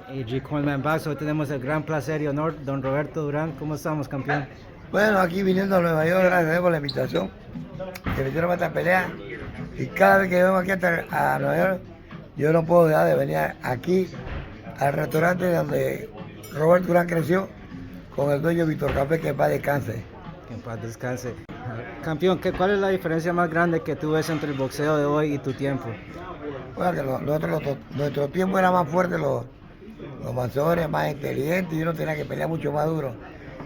Y G. Coleman Box, hoy tenemos el gran placer y honor, don Roberto Durán. ¿Cómo estamos, campeón? Bueno, aquí viniendo a Nueva York, gracias a Dios por la invitación, que me hicieron esta pelea. Y cada vez que vengo aquí a Nueva York, yo no puedo dejar de venir aquí al restaurante donde Roberto Durán creció, con el dueño Víctor Café, que en paz descanse. Que en paz descanse. Campeón, ¿cuál es la diferencia más grande que tú ves entre el boxeo de hoy y tu tiempo? Bueno, que nuestro tiempo era más fuerte, los boxeadores más inteligentes, y uno tenía que pelear mucho más duro.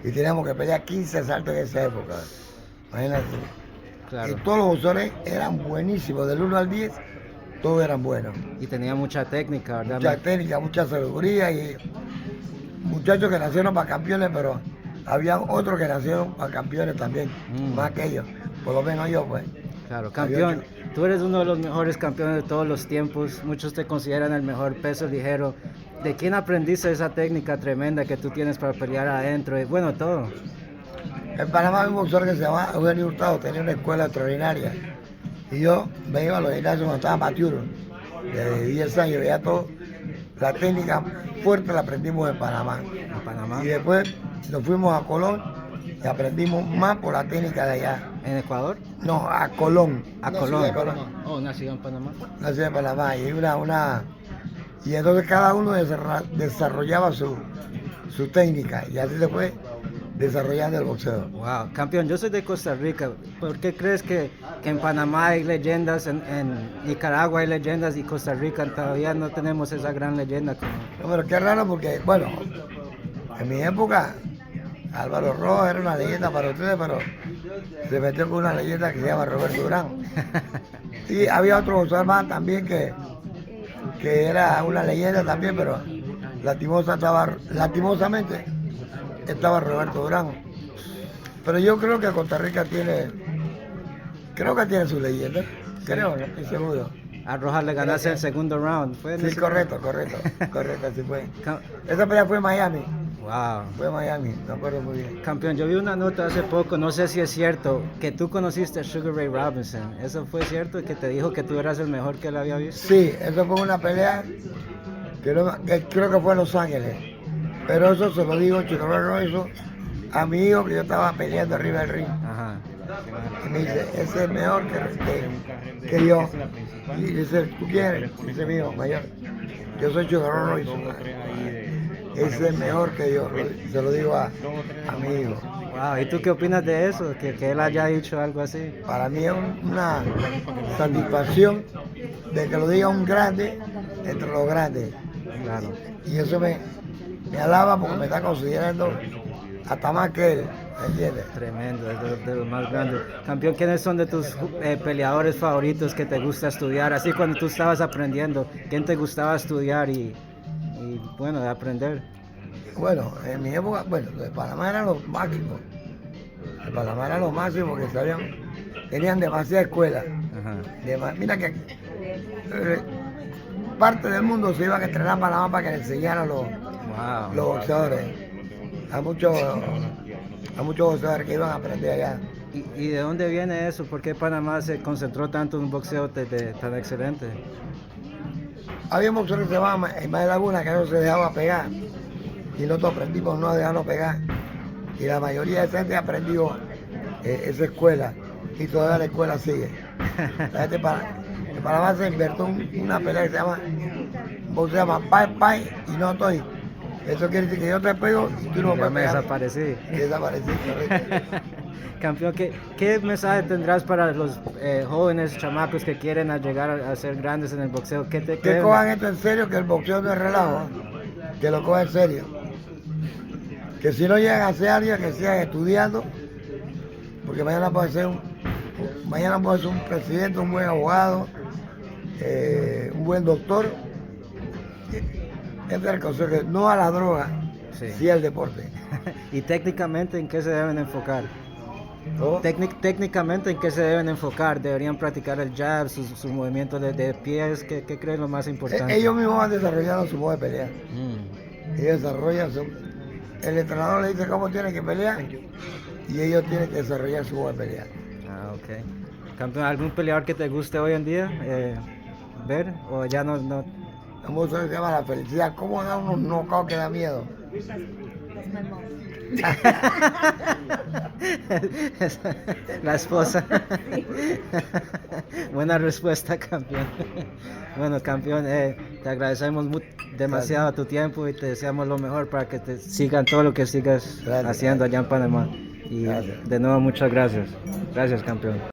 Y teníamos que pelear 15 asaltos en esa época. Imagínate. Claro. Y todos los boxeadores eran buenísimos, del 1 al 10, todos eran buenos. Y tenía mucha técnica, ¿verdad? Mucha técnica, mucha sabiduría y muchachos que nacieron para campeones, pero había otros que nacieron para campeones también, más que ellos, por lo menos yo, pues. Claro, campeón, tú eres uno de los mejores campeones de todos los tiempos, muchos te consideran el mejor peso ligero. ¿De quién aprendiste esa técnica tremenda que tú tienes para pelear adentro? Y bueno, todo. En Panamá hay un boxeador que se llama Eugenio Hurtado, tenía una escuela extraordinaria. Y yo me iba a los gimnasios cuando estaba maturo, de 10 años, veía todo. La técnica fuerte la aprendimos en Panamá. En Panamá. Y después nos fuimos a Colón y aprendimos más por la técnica de allá. ¿En Ecuador? No, a Colón. A Colón. Oh, nacido en Panamá. Nacido en Panamá. Y entonces cada uno desarrollaba su técnica y así se fue desarrollando el boxeo. Wow, campeón, yo soy de Costa Rica. ¿Por qué crees que en Panamá hay leyendas, en Nicaragua hay leyendas y Costa Rica todavía no tenemos esa gran leyenda? No, pero qué raro porque, bueno, en mi época Álvaro Rojas era una leyenda para ustedes, pero se metió con una leyenda que se llama Roberto Durán. Y había otro boxeador más también que era una leyenda también, pero lastimosamente estaba Roberto Durán. Pero yo creo que Costa Rica tiene su leyenda, creo, no estoy seguro. A Rojas le ganaste el segundo round, ¿fue? Sí, correcto, así fue. Esa pelea fue en Miami. Wow. Fue en Miami, me acuerdo muy bien. Campeón, yo vi una nota hace poco, no sé si es cierto, que tú conociste a Sugar Ray Robinson. ¿Eso fue cierto? ¿Que te dijo que tú eras el mejor que él había visto? Sí, eso fue una pelea que creo que fue en Los Ángeles. Pero eso se lo digo Chico Robinson a mi hijo, que yo estaba peleando arriba del ring. Ajá. Y me dice, ese es mejor que yo. Y dice, ¿tú quieres? Dice mi hijo mayor. Yo soy Chico Robinson. Ese es mejor que yo. Se lo digo a mi hijo. Wow, ¿y tú qué opinas de eso? Que él haya dicho algo así. Para mí es una satisfacción de que lo diga un grande entre los grandes. Claro. Y eso me alaba porque me está considerando hasta más que él, ¿me entiendes? Tremendo, es de los más grandes. Campeón, ¿quiénes son de tus peleadores favoritos que te gusta estudiar? Así cuando tú estabas aprendiendo, ¿quién te gustaba estudiar y bueno, de aprender? Bueno, en mi época, bueno, de Panamá eran los máximos. De Panamá eran los máximos porque tenían demasiada escuela. Mira que parte del mundo se iba a entrenar a Panamá para que le enseñaran los boxeadores. A muchos boxeadores que iban a aprender allá. ¿Y de dónde viene eso? ¿Por qué Panamá se concentró tanto en un boxeo tan excelente? Había un boxeador que se llamaba Ismael Laguna que no se dejaba pegar. Y nosotros aprendimos no a dejarnos pegar. Y la mayoría de gente aprendió esa escuela. Y todavía la escuela sigue. La gente en Panamá se invirtió una pelea que se llama Pai y no estoy. Eso quiere decir que yo te pego y tú no me me desaparecí. Desaparecí, correcto. Campeón, ¿qué mensaje tendrás para los jóvenes chamacos que quieren llegar a ser grandes en el boxeo? Que cojan esto en serio, que el boxeo no es relajo, que lo cojan en serio. Que si no llegan a ser alguien, que sigan estudiando, porque mañana puede ser un presidente, un buen abogado, un buen doctor. Es el consejo, que no a la droga, sí al deporte. ¿Y técnicamente en qué se deben enfocar? ¿Cómo? Técnicamente en qué se deben enfocar, deberían practicar el jab, sus movimientos de pies, ¿qué creen lo más importante? Ellos mismos van desarrollando su modo de pelear. Ellos desarrollan el entrenador le dice cómo tienen que pelear y ellos tienen que desarrollar su modo de pelear. Ah, ok. Campeón, ¿algún peleador que te guste hoy en día ver o ya no? La mujer se llama la felicidad. ¿Cómo da unos knockouts que da miedo? That's my mom. La esposa. Buena respuesta, campeón. Bueno, campeón, te agradecemos demasiado tu tiempo y te deseamos lo mejor para que te sigan todo lo que sigas haciendo allá en Panamá. Y Gracias. de nuevo, muchas gracias. Gracias, campeón.